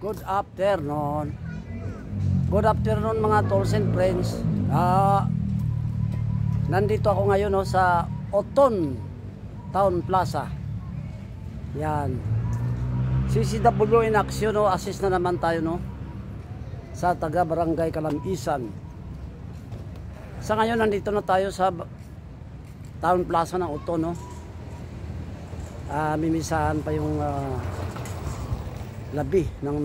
Good afternoon. Good afternoon mga tolls and friends. Nandito ako ngayon sa Oton Town Plaza. Yan. CCW in action, assist na naman tayo sa taga Barangay Kalamisan. Sa ngayon nandito na tayo sa Town Plaza ng Oton, mimisahan pa yung labi ng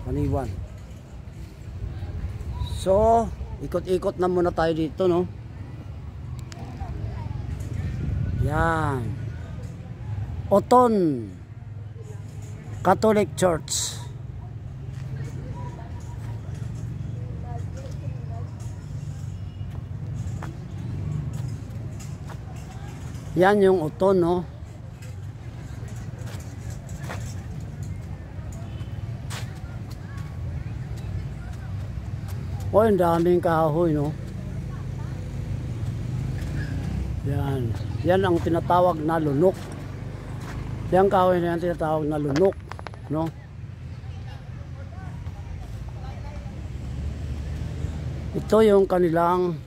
maniwan. So, ikot-ikot na muna tayo dito, Yan. Oton Catholic Church. Yan yung Oton, Oh, ang daming kahoy, Yan. Yan ang tinatawag na lunok. Yan kahoy na yan tinatawag na lunok, Ito yung kanilang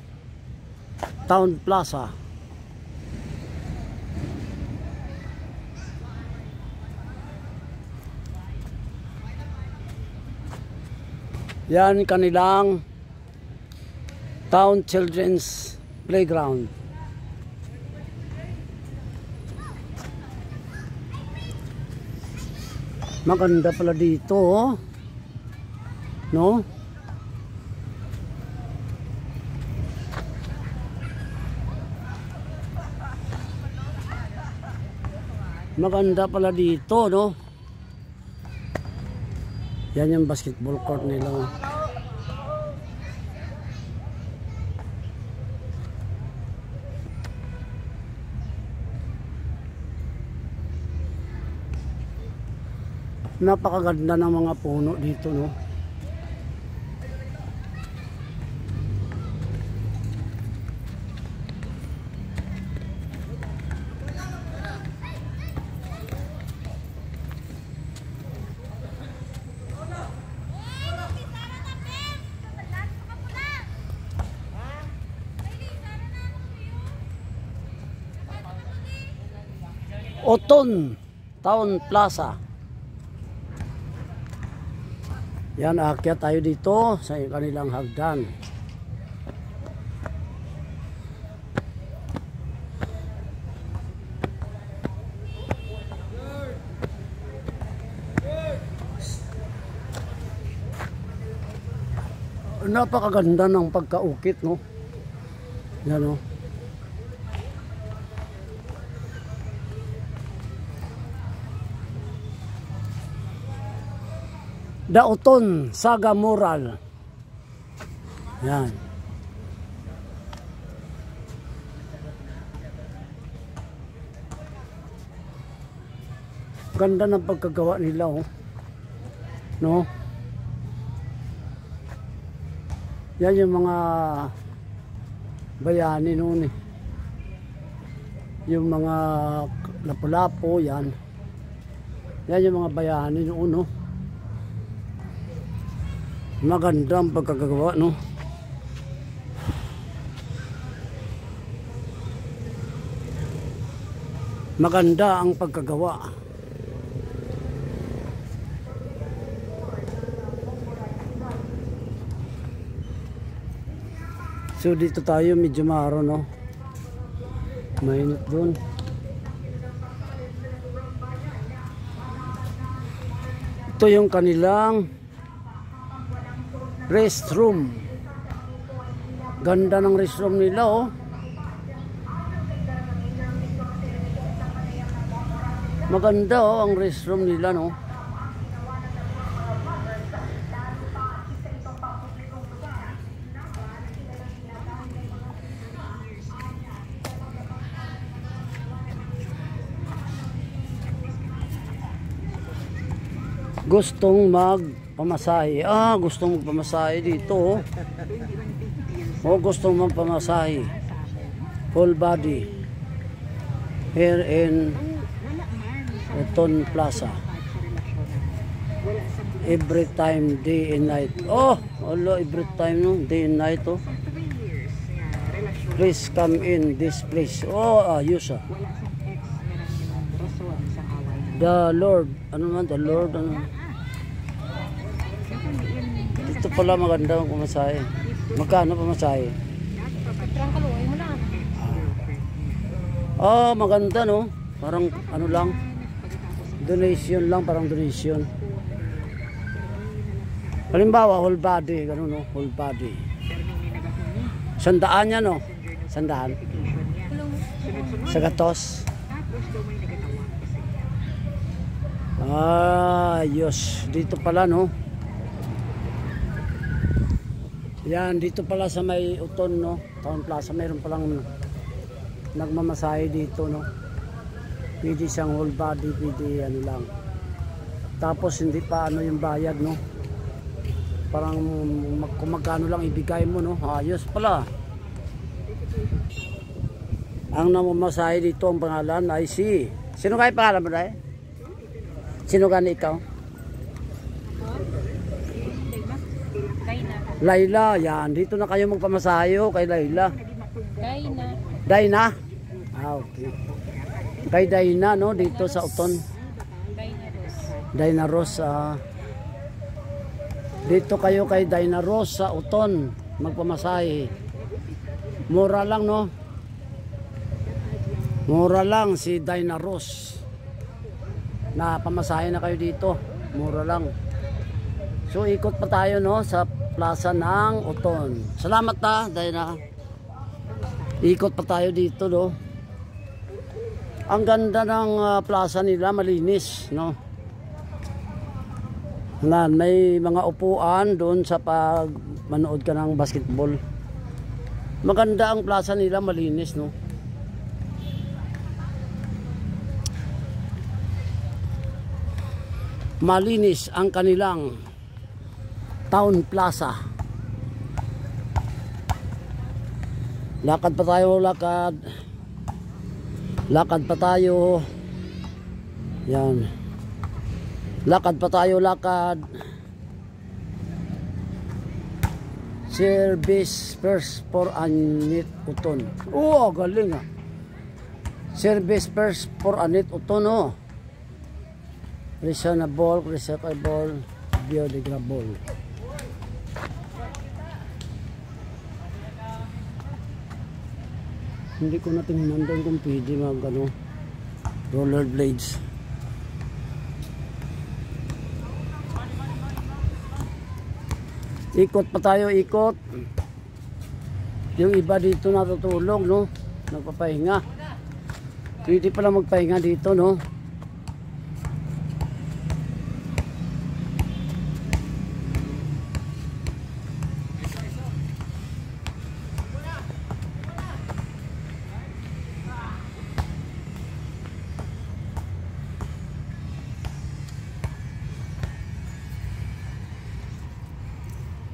Town Plaza. Yan kanilang Town Children's Playground. Maganda pala dito, Maganda pala dito, Yan yung basketball court nila. Napakaganda ng mga puno dito, Oton Town Plaza. Yan, aakyat tayo dito sa kanilang hagdan. Napakaganda ng pagkaukit, Yan, Oton Saga Mural. Yan. Ganda ng pagkagawa nila, Yan yung mga bayani noon, Yung mga lapu-lapo, yan. Yan yung mga bayani noon, Maganda ang pagkagawa, Maganda ang pagkagawa. So dito tayo medyo maro, Mainit doon. Ito yung kanilang restroom. Ganda ng restroom nila, Maganda, ang restroom nila, Gustong magpamasahe. Gustong magpamasahe dito, gustong magpamasahe. Full body. Here in Oton Plaza. Every time, day and night. Oh, Allah, every time, no? Day and night, oh. Please come in this place. Oh, ayos ah. The Lord, ano man, the Lord, ano. Dito pala maganda ang pamasahe. Magkano pamasahe? Oh, maganda, no? Parang, ano lang, donation lang, parang donation. Halimbawa, whole body, gano'n, no? Whole body. Sandaan yan, no? Sandaan. Sa gatos. Ayos. Dito pala, no? Yan, dito pala sa may Uton, no? Town Plaza, mayroon palang nagmamasahe dito, no? Pwede siyang whole body, pwede ano lang. Tapos hindi pa ano yung bayad, no? Parang kung magkano lang ibigay mo, no? Ayos pala. Ang namamasahe dito, ang pangalan ay si... Sino kayo pangalan mo na eh? Sino ka na ikaw? Layla, yan. Dito na kayo magpamasayo kay Layla. Dayna. Dayna? Ah, okay. Kay Dayna, no? Dito sa Uton. Dayna Rose. Dito kayo kay Dayna Rose sa Uton. Magpamasahe. Mura lang, no? Mura lang si Dayna Rose. Na pamasahe na kayo dito. Mura lang. So ikot pa tayo, no, sa plaza ng Uton. Salamat ta, Dayna. Ikot pa tayo dito, no. Ang ganda ng plaza nila, malinis, no. May mga upuan doon sa pag manood ka ng basketball. Maganda ang plaza nila, malinis, no. Malinis ang kanilang town plaza. Lakad pa tayo, lakad. Lakad pa tayo. Yan. Lakad pa tayo, lakad. Service first for Anit Uton. Oh, galing ah. Service first for Anit Uton, oh. Reasonable, recyclable, biodegradable. Hindi ko natingnan doon kung pwede mag ano, roller blades. Ikot pa tayo, ikot. Yung iba dito natutulog, no? Nagpapahinga. Pwede pala magpahinga dito, no?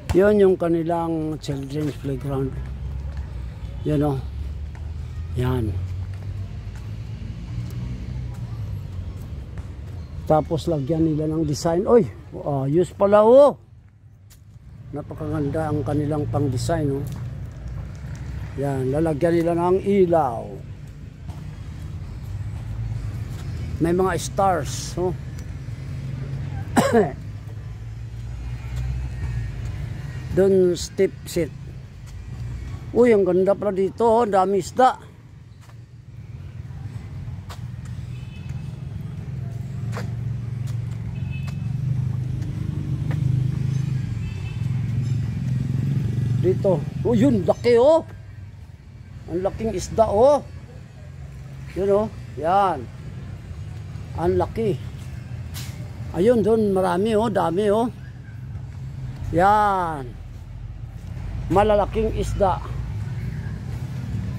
Yun yung kanilang children's playground. Yan o. Yan. Tapos lagyan nila ng design. Oy, ayos pala o. Napakaganda ang kanilang pang design o. Yan, lalagyan nila ng ilaw. May mga stars o. Doon step set. Uy, ang ganda pala dito, oh. Dami isda. Dito. Oh, yun, laki oh. Ang laking isda oh. Yun oh. Yan. Ang laki. Ayun, doon marami oh, dami oh. Yan. Malalaking isda.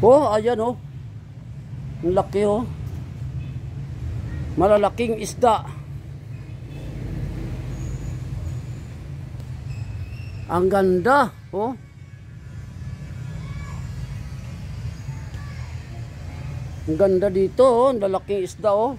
Oh, ayan oh. Ang laki oh. Malalaking isda. Ang ganda oh. Ang ganda dito oh, ang lalaking isda oh.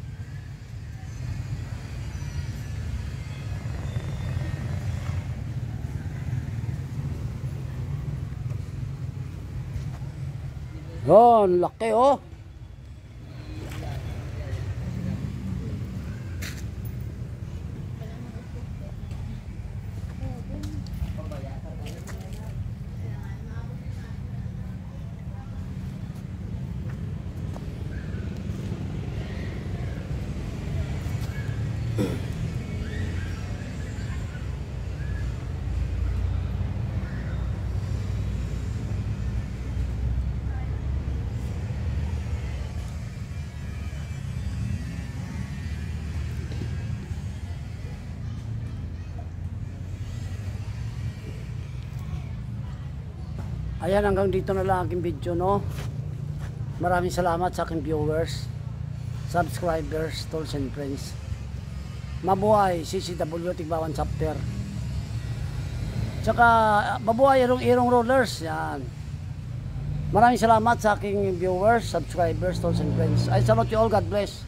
Yon, laki oh. Ayan, hanggang dito na lang aking video, no. Maraming salamat sa aking viewers, subscribers, tolls and friends. Mabuhay CCW Tigbawan Chapter. Tsaka mabuhay Irong Rollers. Yan. Maraming salamat sa aking viewers, subscribers, tolls and friends. I salute you all. God bless.